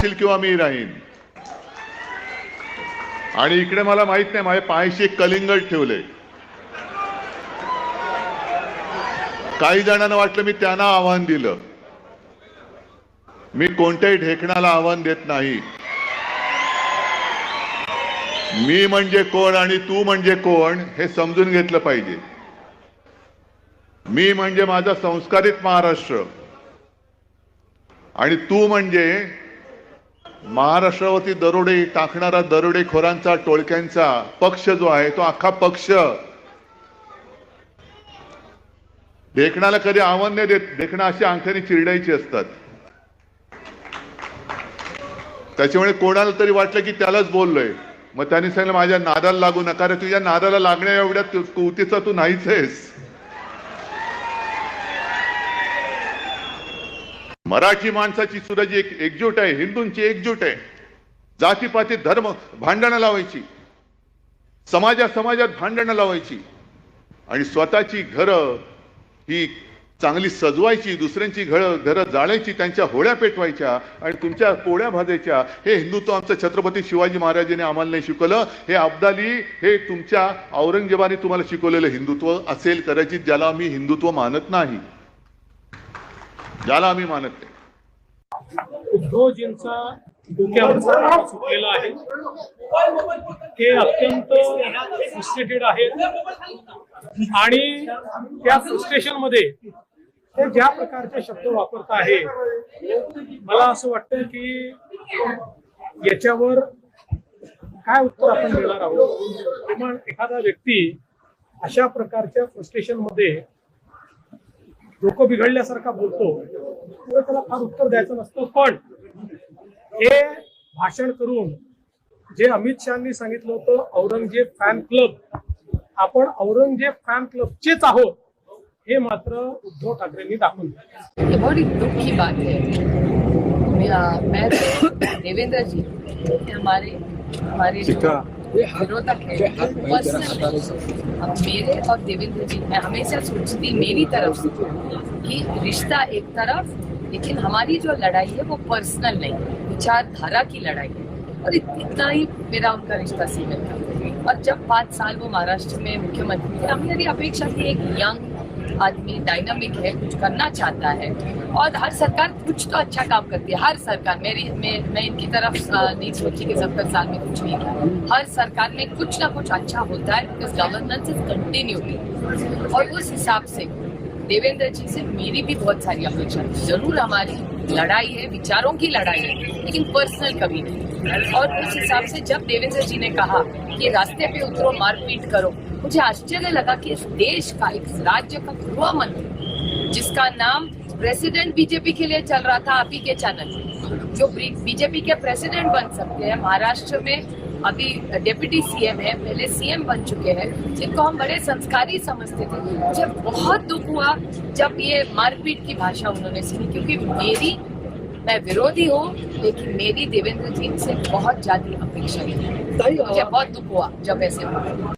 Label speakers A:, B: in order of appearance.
A: राहशील किंवा मी राहीन. आणि इकडे मला माहित नाही, माझ्या पायाशी एक कलिंगड ठेवले. काही जणांना वाटलं मी त्यांना आव्हान दिलं. मी कोणत्याही ढेकणाला आव्हान देत नाही. मी म्हणजे कोण आणि तू म्हणजे कोण हे समजून घेतलं पाहिजे. मी म्हणजे माझा संस्कारित महाराष्ट्र आणि तू म्हणजे महाराष्ट्रावरती दरोडे टाकणारा दरोडेखोरांचा टोळक्यांचा पक्ष जो आहे तो अख्खा पक्ष. ढेकणाला कधी आव्हान नाही देत. ढेकणं अशी अंगठ्याने चिरडायची असतात. त्याच्यामुळे कोणाला तरी वाटलं की त्यालाच बोललोय, मग त्यांनी सांगितलं माझ्या नादाला लागू नका. रे तुझ्या नादाला लागण्या एवढ्या कुवतीचा तू नाहीच आहेस. मराठी माणसाची सुद्धा जी एकजूट आहे, हिंदूंची एकजूट आहे. जातीपाती धर्म भांडणं लावायची, समाजात भांडणं लावायची आणि स्वतःची घरं ही चांगली सजवायची, दुसऱ्यांची घरं जाळायची, त्यांच्या होळ्या पेटवायच्या आणि तुमच्या पोळ्या भाजायच्या. हे हिंदुत्व आमचं छत्रपती शिवाजी महाराजांनी आम्हाला नाही शिकवलं. हे अब्दाली, हे तुमच्या औरंगजेबाने तुम्हाला शिकवलेलं हिंदुत्व असेल कदाचित, ज्याला आम्ही हिंदुत्व मानत नाही, ज्याला आम्ही मानत नाही.
B: उद्धवजींचा डोक्यावरचा सुटलेला आहे. ते अत्यंत फ्रस्ट्रेटेड आहेत आणि त्या फ्रस्ट्रेशन मध्ये ते ज्या प्रकारचे शब्द वापरत आहे, मला असं वाटतं की याच्यावर काय उत्तर आपण देणार आहोत. किंवा एखादा व्यक्ती अशा प्रकारच्या फ्रस्ट्रेशन मध्ये डोकं बिघडल्यासारखा बोलतो, तर त्याला फार उत्तर द्यायचं नसतं. पण हे भाषण करून जे अमित शहानी सांगितलं होतं औरंगजेब फॅन क्लब, आपण औरंगजेब फॅन क्लबचेच आहोत हे मात्र उद्धव ठाकरेंनी दाखवून दिलं.
C: ये बड़ी दुख की बात है. मैं देवेंद्र जी हमारे विरोधक है, अब मेरे और देवेंद्र जी, मैं हमेशा सोचती मेरी तरफ से कि रिश्ता एक तरफ, लेकिन हमारी जो लड़ाई है वो पर्सनल नहीं, विचारधारा की लड़ाई है और इतना ही मेरा उनका रिश्ता सीमित था. और जब 5 साल वो महाराष्ट्र में मुख्यमंत्री थे, हमने मेरी अपेक्षा की एक यंग आदमी डायनामिक है, कुछ करना चाहता है और हर सरकार कुछ तो अच्छा काम करती है. हर सरकार, मैं इनकी तरफ नहीं सोची कि 70 साल में कुछ नहीं किया. हर सरकार में कुछ ना कुछ अच्छा होता है, बिकॉज गवर्नेंस इज कंटिन्यूटी. और उस हिसाब से देवेंद्र जी से मेरी भी बहुत सारी अपेक्षा थी. जरूर हमारी लड़ाई है, विचारों की लड़ाई है, लेकिन पर्सनल कभी नहीं. और उस हिसाब से जब देवेंद्र जी ने कहा कि रास्ते पे उतरो, मारपीट करो, मुझे आश्चर्य लगा कि इस देश का, एक राज्य का गृह मंत्री जिसका नाम प्रेसिडेंट बीजेपी के लिए चल रहा था, आप ही के चैनल, जो बीजेपी के प्रेसिडेंट बन सकते हैं, महाराष्ट्र में अभी डिप्टी सीएम है, पहले सीएम बन चुके हैं, जिनको हम बड़े संस्कारी समझते थे. मुझे बहुत दुख हुआ जब ये मारपीट की भाषा उन्होंने सुनी, क्योंकि मैं विरोधी हूँ, लेकिन मेरी देवेंद्र जी से बहुत ज्यादा अपेक्षा है. मुझे बहुत दुख हुआ जब ऐसे हुआ.